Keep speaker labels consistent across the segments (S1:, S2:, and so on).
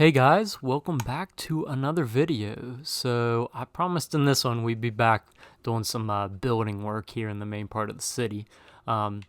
S1: Hey guys, welcome back to another video. So I promised in this one we'd be back doing some building work here in the main part of the city. Um,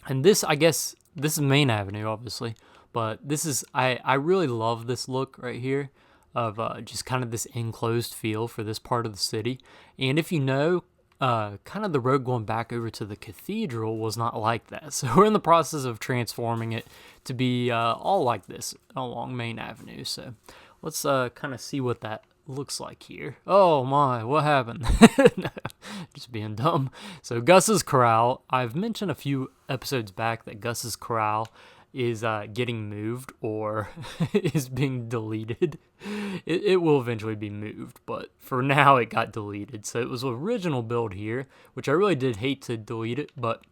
S1: and this, I guess, this is Main Avenue, obviously, but this is, I really love this look right here of just kind of this enclosed feel for this part of the city. And if you know, kind of the road going back over to the cathedral was not like that. So we're in the process of transforming it to be all like this along Main Avenue. So let's kind of see what that looks like here. Oh my, what happened? Just being dumb. So Gus's Corral, I've mentioned a few episodes back that Gus's Corral is getting moved or is being deleted. It will eventually be moved, but for now it got deleted. So it was original build here, which I really did hate to delete it, but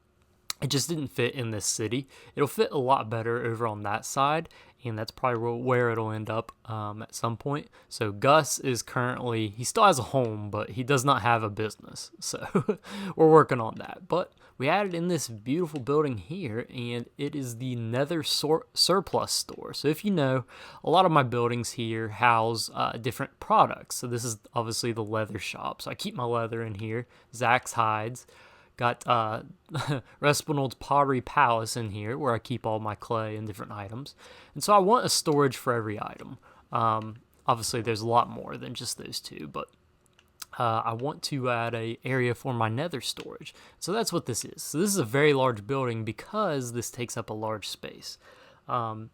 S1: it just didn't fit in this city. It'll fit a lot better over on that side, and that's probably where it'll end up at some point. So Gus is currently, he still has a home, but he does not have a business. So we're working on that. But we added in this beautiful building here, and it is the Nether surplus store. So if you know, a lot of my buildings here house different products. So this is obviously the leather shop. So I keep my leather in here, Zach's hides. Got Respinald's Pottery Palace in here where I keep all my clay and different items. And so I want a storage for every item. Obviously, there's a lot more than just those two, but I want to add a area for my nether storage. So that's what this is. So this is a very large building because this takes up a large space. And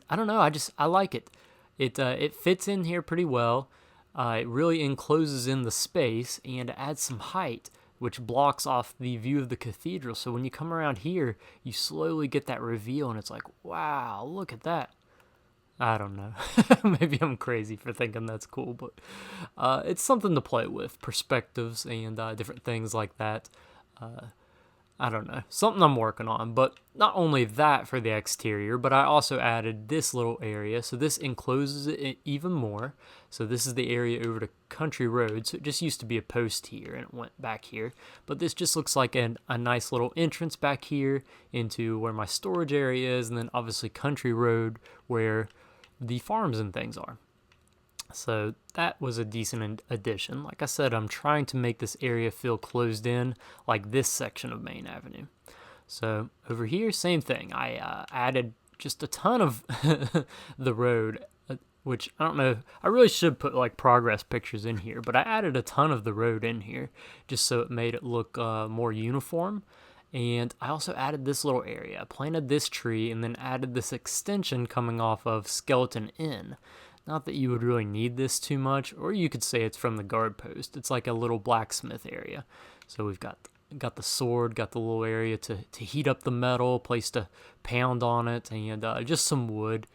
S1: I don't know, I like it. It fits in here pretty well. It really encloses in the space and adds some height, which blocks off the view of the cathedral. So when you come around here, you slowly get that reveal, and it's like, wow, look at that. I don't know. Maybe I'm crazy for thinking that's cool, but it's something to play with, perspectives and different things like that. I don't know, something I'm working on. But not only that for the exterior, but I also added this little area. So this encloses it even more. So this is the area over to Country Road. So it just used to be a post here and it went back here. But this just looks like a nice little entrance back here into where my storage area is. And then obviously Country Road where the farms and things are. So that was a decent addition. Like I said, I'm trying to make this area feel closed in like this section of Main Avenue. So over here, same thing. I added just a ton of the road, which I don't know. I really should put like progress pictures in here, but I added a ton of the road in here just so it made it look more uniform. And I also added this little area. I planted this tree and then added this extension coming off of Skeleton Inn. Not that you would really need this too much, or you could say it's from the guard post. It's like a little blacksmith area. So we've got the sword, got the little area to heat up the metal, place to pound on it, and just some wood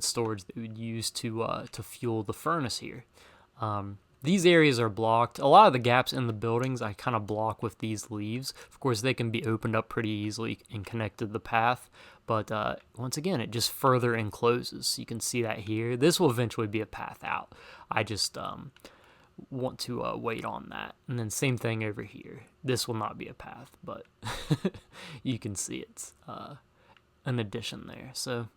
S1: storage that we would use to fuel the furnace here. These areas are blocked. A lot of the gaps in the buildings I kind of block with these leaves. Of course, they can be opened up pretty easily and connected to the path. But once again, it just further encloses. You can see that here. This will eventually be a path out. I just want to wait on that. And then same thing over here. This will not be a path, but you can see it's an addition there. So,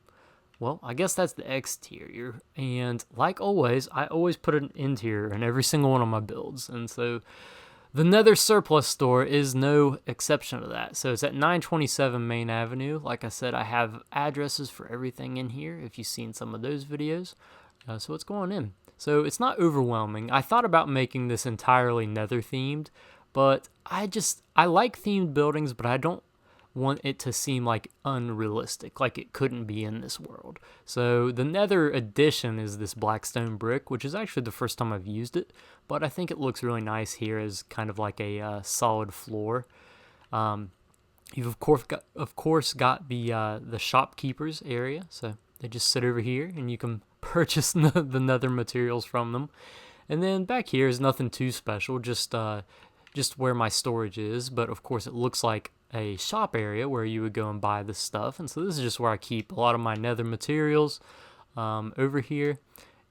S1: well, I guess that's the exterior. And like always, I always put an interior in every single one of my builds. And so the Nether surplus store is no exception to that. So it's at 927 Main Avenue. Like I said, I have addresses for everything in here if you've seen some of those videos. So it's going in. So it's not overwhelming. I thought about making this entirely Nether themed, but I like themed buildings, but I don't want it to seem like unrealistic, like it couldn't be in this world. So the Nether edition is this blackstone brick, which is actually the first time I've used it, but I think it looks really nice here as kind of like a solid floor. You've of course got the shopkeepers area, so they just sit over here and you can purchase the Nether materials from them. And then back here is nothing too special, just where my storage is, but of course it looks like a shop area where you would go and buy this stuff. And so this is just where I keep a lot of my nether materials over here,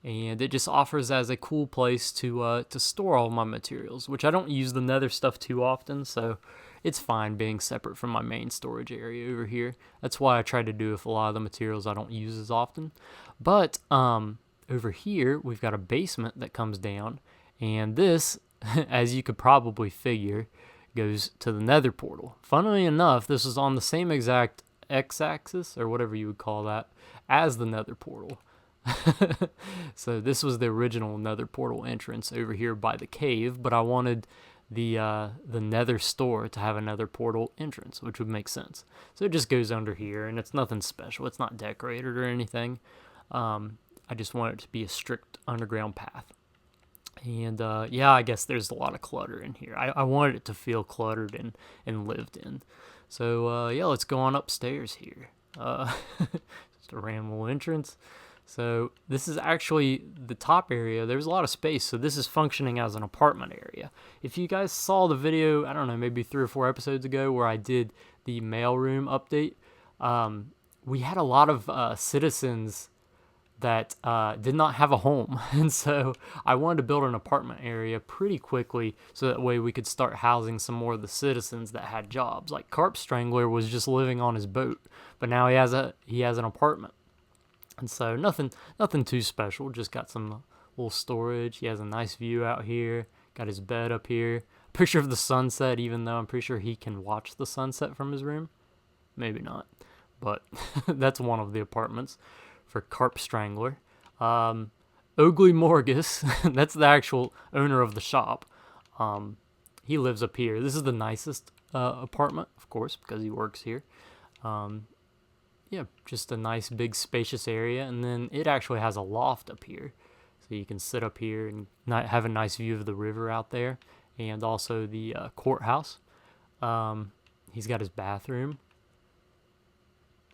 S1: and it just offers as a cool place to store all my materials, which I don't use the nether stuff too often, so it's fine being separate from my main storage area over here. That's why I try to do with a lot of the materials I don't use as often. But over here, we've got a basement that comes down, and this, as you could probably figure, goes to the Nether portal. Funnily enough, this is on the same exact x-axis, or whatever you would call that, as the Nether portal. So this was the original Nether portal entrance over here by the cave, but I wanted the Nether store to have a Nether portal entrance, which would make sense. So it just goes under here, and it's nothing special. It's not decorated or anything. I just want it to be a strict underground path. And yeah, I guess there's a lot of clutter in here. I wanted it to feel cluttered and lived in. So yeah, let's go on upstairs here. Just a random entrance. So this is actually the top area. There's a lot of space, so this is functioning as an apartment area. If you guys saw the video, I don't know, maybe 3 or 4 episodes ago where I did the mailroom update, we had a lot of citizens that did not have a home. And so I wanted to build an apartment area pretty quickly so that way we could start housing some more of the citizens that had jobs. Like Carp Strangler was just living on his boat, but now he has an apartment. And so nothing too special, just got some little storage. He has a nice view out here, got his bed up here. Picture of the sunset, even though I'm pretty sure he can watch the sunset from his room. Maybe not, but that's one of the apartments for Carp Strangler. Ogly Morgus, that's the actual owner of the shop. He lives up here. This is the nicest apartment, of course, because he works here. Yeah, just a nice big spacious area, and then it actually has a loft up here, so you can sit up here and have a nice view of the river out there, and also the courthouse. He's got his bathroom,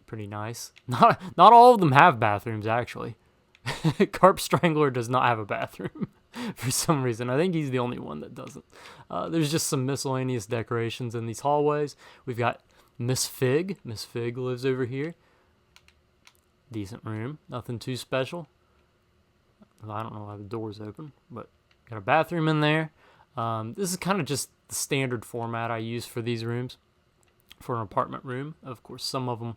S1: pretty nice. Not all of them have bathrooms, actually. Carp Strangler does not have a bathroom for some reason. I think he's the only one that doesn't. There's just some miscellaneous decorations in these hallways. We've got Miss Fig. Miss Fig lives over here. Decent room, nothing too special. I don't know why the door's open, but got a bathroom in there. This is kind of just the standard format I use for these rooms, for an apartment room. Of course, some of them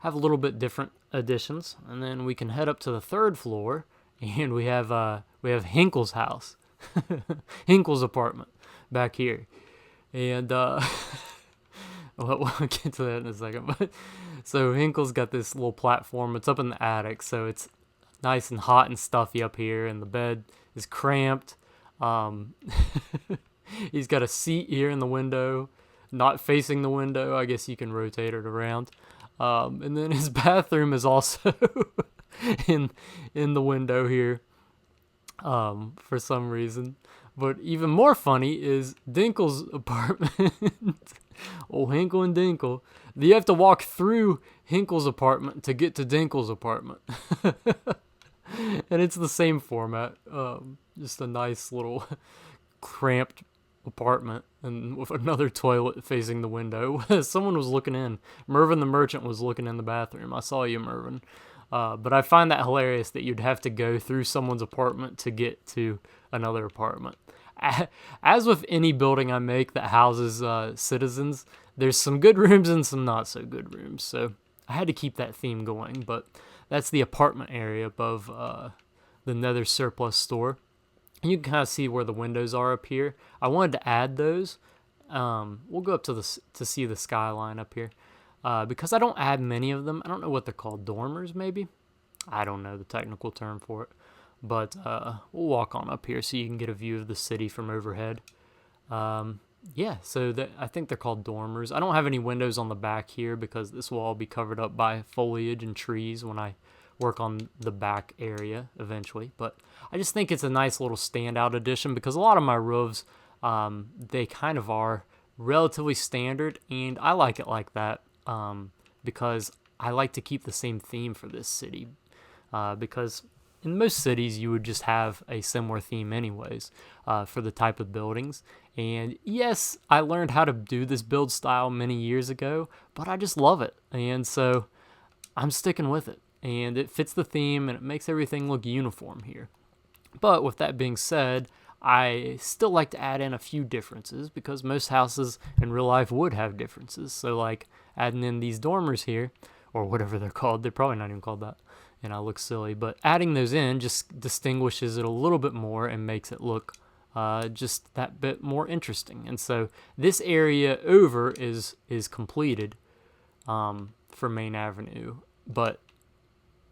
S1: have a little bit different additions. And then we can head up to the 3rd floor, and we have Hinkle's house, Hinkle's apartment back here, and we'll get to that in a second. But so Hinkle's got this little platform. It's up in the attic, so it's nice and hot and stuffy up here, and the bed is cramped. He's got a seat here in the window, not facing the window. I guess you can rotate it around. And then his bathroom is also in the window here, for some reason. But even more funny is Dinkle's apartment. Oh, Hinkle and Dinkle. You have to walk through Hinkle's apartment to get to Dinkle's apartment. And it's the same format. Just a nice little cramped apartment and with another toilet facing the window. Someone was looking in. Mervin the merchant was looking in the bathroom. I saw you, Mervin. But I find that hilarious that you'd have to go through someone's apartment to get to another apartment. As with any building I make that houses citizens, there's some good rooms and some not so good rooms. So I had to keep that theme going. But that's the apartment area above the Nether surplus store. You can kind of see where the windows are up here. I wanted to add those. We'll go up to see the skyline up here. Because I don't add many of them. I don't know what they're called. Dormers, maybe? I don't know the technical term for it. But we'll walk on up here so you can get a view of the city from overhead. Yeah, so I think they're called dormers. I don't have any windows on the back here because this will all be covered up by foliage and trees when I work on the back area eventually. But I just think it's a nice little standout addition because a lot of my roofs, they kind of are relatively standard, and I like it like that because I like to keep the same theme for this city because in most cities you would just have a similar theme anyways for the type of buildings. And yes, I learned how to do this build style many years ago, but I just love it, and so I'm sticking with it, and it fits the theme and it makes everything look uniform here. But with that being said, I still like to add in a few differences because most houses in real life would have differences. So like adding in these dormers here, or whatever they're called, they're probably not even called that, and I look silly, but adding those in just distinguishes it a little bit more and makes it look just that bit more interesting. And so this area over is completed for Main Avenue, but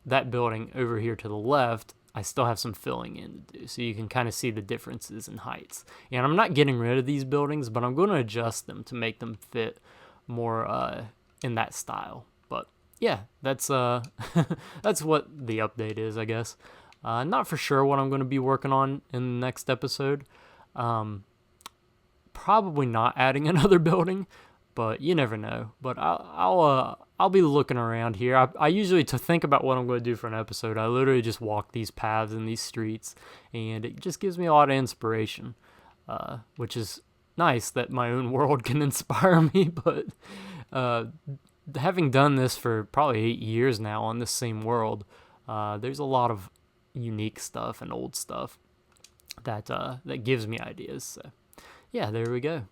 S1: that building over here to the left, I still have some filling in to do, so you can kind of see the differences in heights. And I'm not getting rid of these buildings, but I'm going to adjust them to make them fit more in that style. But yeah, that's that's what the update is, I guess. Not for sure what I'm going to be working on in the next episode. Probably not adding another building, but you never know. But I'll be looking around here. I usually, to think about what I'm going to do for an episode, I literally just walk these paths and these streets, and it just gives me a lot of inspiration, which is nice that my own world can inspire me. But having done this for probably 8 years now on this same world, there's a lot of unique stuff and old stuff that gives me ideas. So yeah, there we go.